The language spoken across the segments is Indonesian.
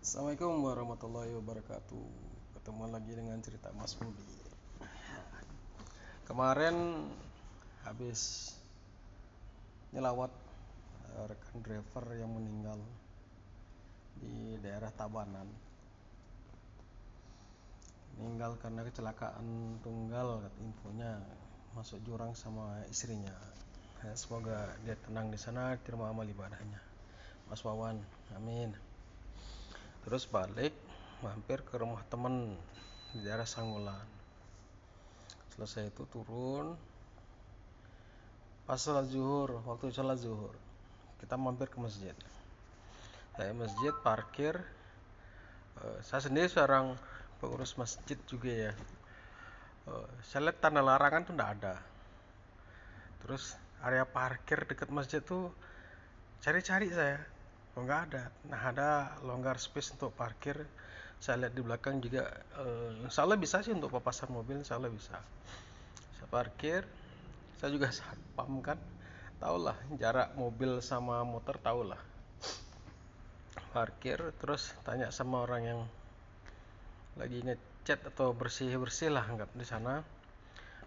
Assalamualaikum warahmatullahi wabarakatuh. Ketemu lagi dengan cerita Mas Budi. Kemarin habis nyelawat rekan driver yang meninggal di daerah Tabanan. Meninggal karena kecelakaan tunggal, infonya masuk jurang sama istrinya. Semoga dia tenang di sana, terima amal ibadahnya. Mas Wawan, amin. Terus balik mampir ke rumah temen di daerah Sangulan. Selesai itu turun, pas sholat zuhur, waktu sholat zuhur kita mampir ke masjid. Saya masjid parkir, saya sendiri seorang pengurus masjid juga ya. Saya lihat tanda larangan tuh enggak ada. Terus area parkir dekat masjid tuh cari-cari saya, nggak ada. Nah, ada longgar space untuk parkir. Saya lihat di belakang juga, insya Allah bisa sih untuk papasan mobil, insya Allah bisa. Saya parkir, saya juga satpam kan, tahulah jarak mobil sama motor, tahulah. Parkir, terus tanya sama orang yang lagi ngecat atau bersih-bersih lah, anggap di sana.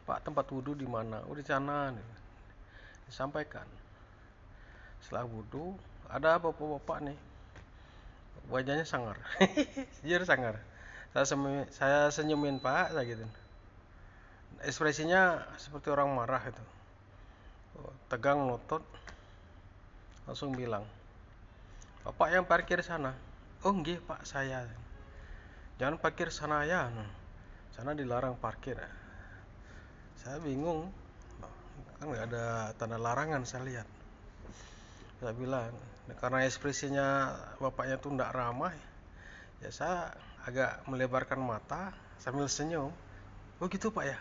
Pak, tempat wudhu di mana? Oh, di sana. Disampaikan. Setelah wudhu, ada bapak-bapak nih, wajahnya sangar. Jujur sangar. Saya senyumin, Pak, saya gitu. Ekspresinya seperti orang marah itu. Tegang ngotot, langsung bilang, Bapak yang parkir sana. Oh nggih Pak, saya. Jangan parkir sana ya, sana dilarang parkir. Saya bingung, kan nggak ada tanda larangan saya lihat. Saya bilang, karena ekspresinya bapaknya tuh nggak ramah, ya saya agak melebarkan mata sambil senyum. Oh gitu Pak ya,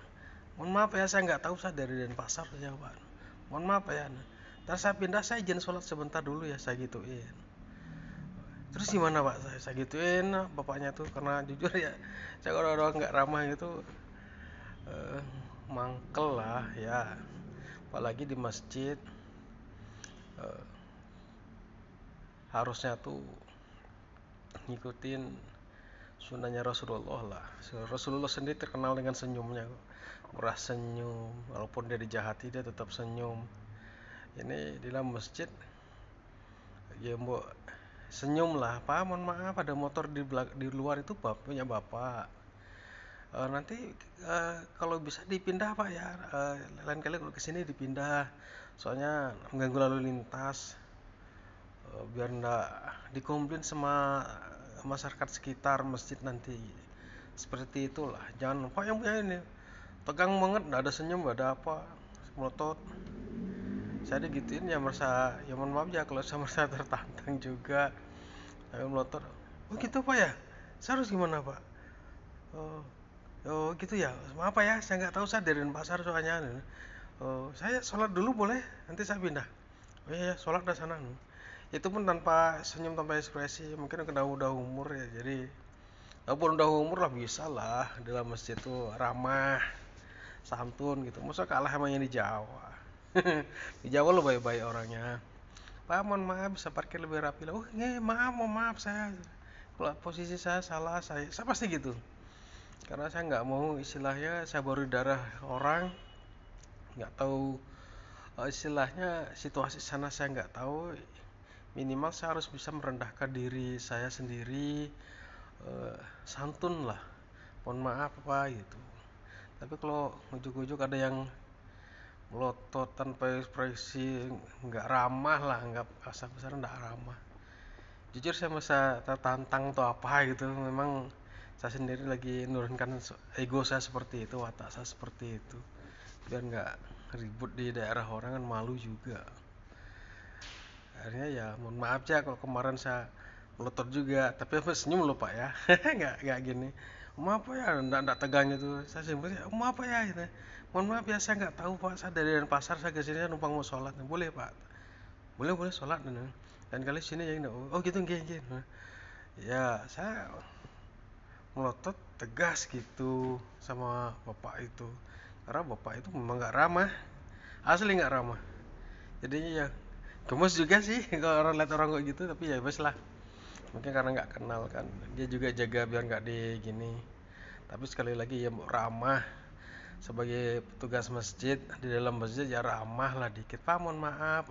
mohon maaf ya, saya nggak tahu, saya dari Denpasar ya Pak. Mohon maaf ya, ntar saya pindah, saya izin sholat sebentar dulu ya, saya gituin. Terus gimana Pak, saya gituin bapaknya tuh, karena jujur ya, saya kalau orang nggak ramah gitu, mangkel lah ya, apalagi di masjid. Harusnya tuh ngikutin sunnahnya Rasulullah lah. Rasulullah sendiri terkenal dengan senyumnya, murah senyum, walaupun dia dijahati dia tetap senyum. Ini di dalam masjid ya mbok senyum lah, Pak, mohon maaf ada motor di luar itu punya Bapak. Nanti kalau bisa dipindah Pak ya, lain kali kalau kesini dipindah, soalnya mengganggu lalu lintas. Biar ndak dikomplain sama masyarakat sekitar masjid nanti. Seperti itulah, jangan Pak yang punya ini tegang banget, nggak ada senyum, nggak ada apa, melotot. Saya digituin ya, merasa ya mohon maaf ya kalau saya merasa tertantang juga. Saya melotot, oh gitu Pak ya, saya harus gimana Pak? Oh, oh gitu ya, maaf Pak ya, saya nggak tahu, saya dari pasar soalnya. Oh, saya sholat dulu boleh, nanti saya pindah. Oh iya, sholat dah sana. Itu pun tanpa senyum, tanpa ekspresi, mungkin udah umur ya, jadi walaupun udah umur lah bisa lah dalam masjid itu ramah, santun gitu. Masa kalah sama yang di Jawa. Di Jawa lo baik-baik orangnya. Pak, mohon maaf, bisa parkir lebih rapi lah. Oh maaf, mohon maaf, saya kalau posisi saya salah, saya pasti gitu, karena saya nggak mau istilahnya saya baru darah orang, nggak tahu istilahnya situasi sana, saya nggak tahu. Minimal saya harus bisa merendahkan diri saya sendiri, santun lah, mohon maaf apa gitu. Tapi kalau ujuk-ujuk ada yang melotot tanpa ekspresi, nggak ramah lah, nggak asal besar nggak ramah. Jujur saya masa tertantang atau apa gitu, memang saya sendiri lagi nurunkan ego saya seperti itu, watak saya seperti itu, biar nggak ribut di daerah orang, kan malu juga. Akhirnya ya mohon maaf ya kalau kemarin saya melotot juga, tapi apa senyum loh Pak ya. Nggak gini, maaf Pak ya, nggak tegang itu, saya simpel ya, maaf Pak ya gitu. Mohon maaf ya, saya nggak tahu Pak, saya dari Denpasar, saya kesini numpang mau sholat. Boleh Pak, boleh sholat dan kali sini ya. Oh gitu nggih. Ya saya melotot tegas gitu sama bapak itu, karena bapak itu memang nggak ramah, asli nggak ramah. Jadinya ya gemes juga sih kalau orang lihat orang kayak gitu, tapi ya bes lah, mungkin karena nggak kenal kan, dia juga jaga biar nggak di gini. Tapi sekali lagi ya ramah, sebagai petugas masjid di dalam masjid ya ramah lah dikit. Pak, mohon maaf,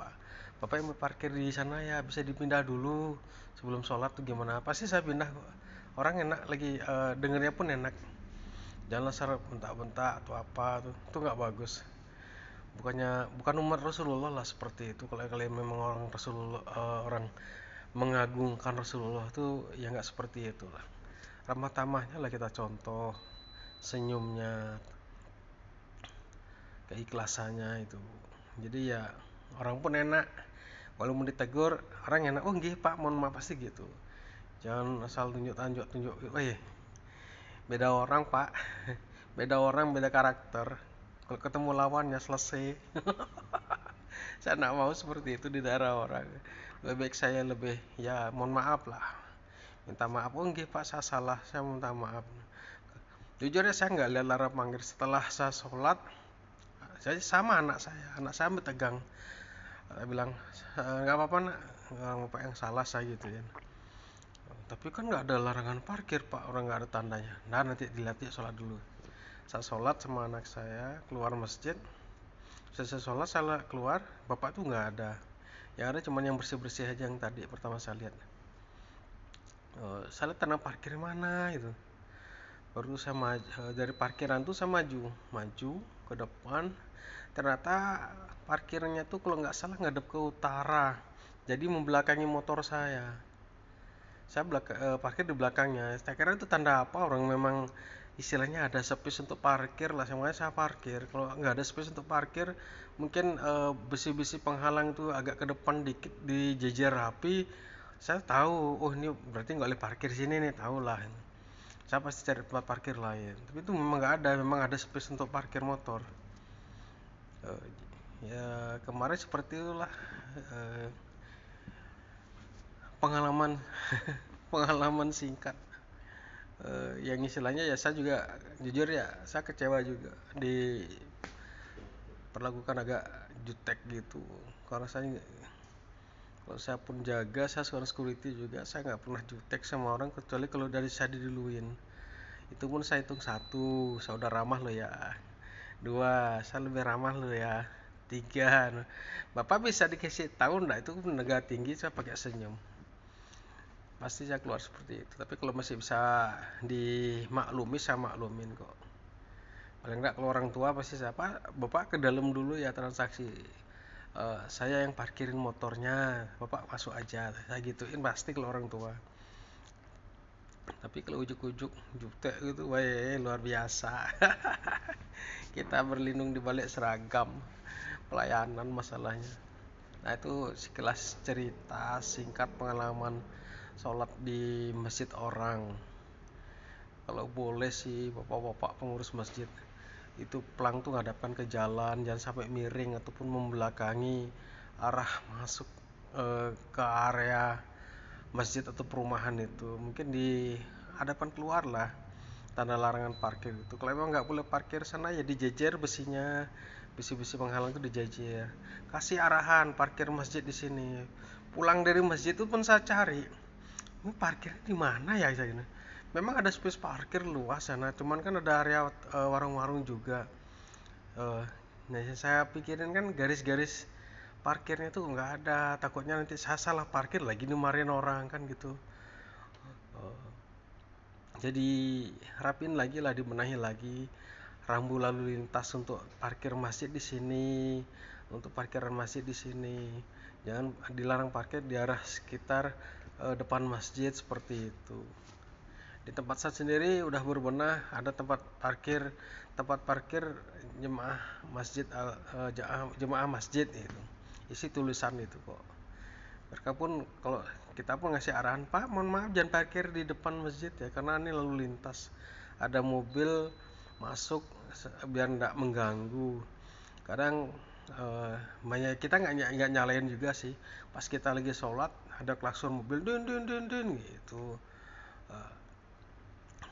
bapak yang mau parkir di sana ya bisa dipindah dulu sebelum sholat tuh gimana, pasti saya pindah kok. Orang enak lagi, dengernya pun enak. Jangan serap bentak-bentak atau apa tuh nggak bagus. Bukan umat Rasulullah lah seperti itu. Kalau kalian memang orang Rasulullah, orang mengagungkan Rasulullah tuh ya nggak seperti itu lah. Ramah tamahnya lah kita contoh, senyumnya, keikhlasannya itu. Jadi ya orang pun enak. Kalau mau ditegur orang enak, oh nggih Pak, mohon maaf, pasti gitu. Jangan asal tunjuk, weh, beda orang Pak, beda orang, beda karakter. Kalau ketemu lawannya selesai. Saya nggak mau seperti itu di daerah orang. Lebih baik saya ya mohon maaf lah, minta maaf, oh nggih Pak, saya salah, saya minta maaf. Jujur ya, saya nggak lihat lara panggil. Setelah saya sholat, saya sama anak saya tegang. Saya bilang, nggak apa-apa nak, nggak apa yang salah saya gitu ya. Tapi kan nggak ada larangan parkir Pak, orang nggak ada tandanya. Nah nanti dilihat ya, sholat dulu. Saya sholat sama anak saya, keluar masjid. Selesai sholat saya keluar, bapak tuh nggak ada. Yang ada cuma yang bersih-bersih aja yang tadi pertama saya lihat. Saya lihat tanah parkir mana itu. Baru saya dari parkiran tuh saya maju ke depan. Ternyata parkirnya tuh kalau nggak salah ngadep ke utara, jadi membelakangi motor saya. Parkir di belakangnya. Saya kira itu tanda apa, orang memang istilahnya ada space untuk parkir lah, semuanya saya parkir. Kalau nggak ada space untuk parkir, mungkin besi-besi penghalang itu agak ke depan dikit dijejer rapi, saya tahu, oh ini berarti nggak boleh parkir sini nih, tahu lah. Saya pasti cari tempat parkir lain. Tapi itu memang nggak ada, memang ada space untuk parkir motor. Ya kemarin seperti itulah, pengalaman pengalaman singkat, yang istilahnya ya saya juga jujur ya, saya kecewa juga diperlakukan agak jutek gitu. Karena kalau saya pun jaga, saya seorang security juga, saya nggak pernah jutek sama orang kecuali kalau dari saya diduluin. Itu pun saya hitung 1, saya udah ramah lo ya. 2, saya lebih ramah lo ya. 3, bapak bisa dikasih tahu enggak itu penegak tinggi, saya pakai senyum. Pasti saya keluar seperti itu. Tapi kalau masih bisa dimaklumi, saya maklumin kok. Paling enggak kalau orang tua pasti saya, Pak, bapak ke dalam dulu ya transaksi. Saya yang parkirin motornya, bapak masuk aja. Saya gituin pasti kalau orang tua. Tapi kalau ujuk-ujuk jutek gitu, wah luar biasa. Kita berlindung di balik seragam pelayanan masalahnya. Nah itu sekilas cerita singkat pengalaman sholat di masjid orang. Kalau boleh sih bapak-bapak pengurus masjid, itu pelang tuh ngadapkan ke jalan, jangan sampai miring ataupun membelakangi arah masuk ke area masjid atau perumahan itu. Mungkin di hadapan keluar lah tanda larangan parkir itu. Kalau emang nggak boleh parkir sana ya dijejer besinya, besi-besi penghalang itu dijejer. Kasih arahan parkir masjid di sini. Pulang dari masjid itu pun saya cari, ini parkirnya di mana ya saya ini. Memang ada space parkir luas sana, cuman kan ada area warung-warung juga. Nah saya pikirin kan garis-garis parkirnya tuh nggak ada, takutnya nanti saya salah parkir lagi dimarahin orang kan gitu. Jadi rapin lagi lah, dibenahi lagi rambu lalu lintas untuk parkir masjid di sini, untuk parkiran masjid di sini. Jangan dilarang parkir di arah sekitar depan masjid seperti itu. Di tempat saya sendiri udah berbenah, ada tempat parkir jemaah masjid, jemaah masjid itu. Isi tulisan itu kok. Mereka pun kalau kita pun ngasih arahan, Pak mohon maaf jangan parkir di depan masjid ya, karena ini lalu lintas, ada mobil masuk biar nggak mengganggu. Kadang banyak kita nggak nyalain juga sih, pas kita lagi sholat ada klakson mobil din gitu,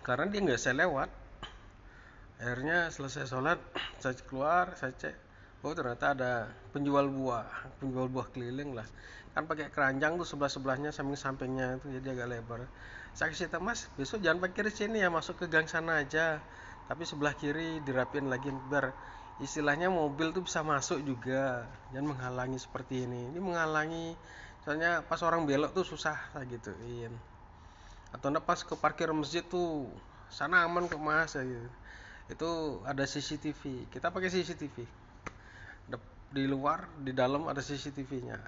karena dia nggak saya lewat. Akhirnya selesai sholat saya keluar, saya cek, oh ternyata ada penjual buah keliling lah. kan pakai keranjang tuh sebelah-sebelahnya, samping-sampingnya itu jadi agak lebar. Saya kasih tahu, Mas, besok jangan parkir sini ya, masuk ke gang sana aja, tapi sebelah kiri dirapiin lagi biar istilahnya mobil tuh bisa masuk juga, jangan menghalangi seperti ini menghalangi, soalnya pas orang belok tuh susah lah gituin. Atau pas ke parkir masjid tuh sana aman kok Mas ya gitu. Itu ada CCTV, kita pakai CCTV di luar, di dalam ada CCTV-nya,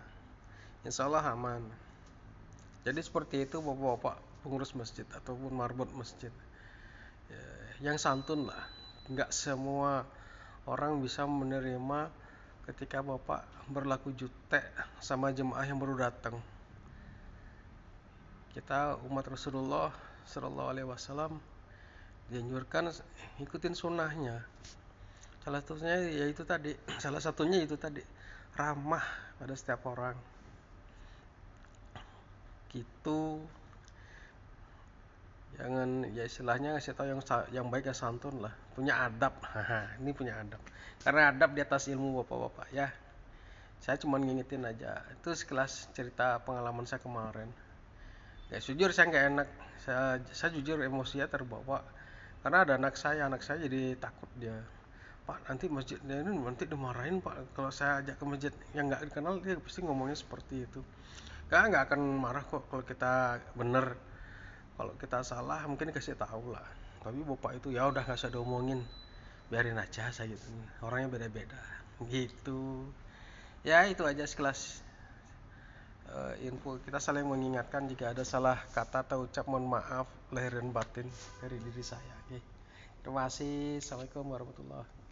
insya Allah aman. Jadi seperti itu bapak-bapak pengurus masjid ataupun marbot masjid ya, yang santun lah. Nggak semua orang bisa menerima ketika bapak berlaku jutek sama jemaah yang baru datang. Kita umat Rasulullah Shallallahu Alaihi Wasallam dianjurkan ikutin sunnahnya. Salah satunya itu tadi ramah pada setiap orang. Gitu. Jangan ya istilahnya ngasih tahu yang baik ya santun lah, punya adab. Ini punya adab. Karena adab di atas ilmu bapak-bapak ya. Saya cuma ngingetin aja. Itu sekelas cerita pengalaman saya kemarin. Ya jujur saya nggak enak. Saya jujur emosinya terbawa. Karena ada anak saya jadi takut dia. Pak, nanti masjidnya ini nanti dimarahin Pak kalau saya ajak ke masjid yang nggak dikenal, dia pasti ngomongnya seperti itu. Nggak akan marah kok kalau kita bener. Kalau kita salah mungkin kasih tahu lah. Tapi bapak itu ya udah nggak usah diomongin, biarin aja saya gitu. Orangnya beda-beda. Gitu. Ya itu aja sekelas info. Kita saling mengingatkan jika ada salah kata atau ucap, mohon maaf lahir dan batin dari diri saya. Oke. Terima kasih. Assalamualaikum warahmatullahi wabarakatuh.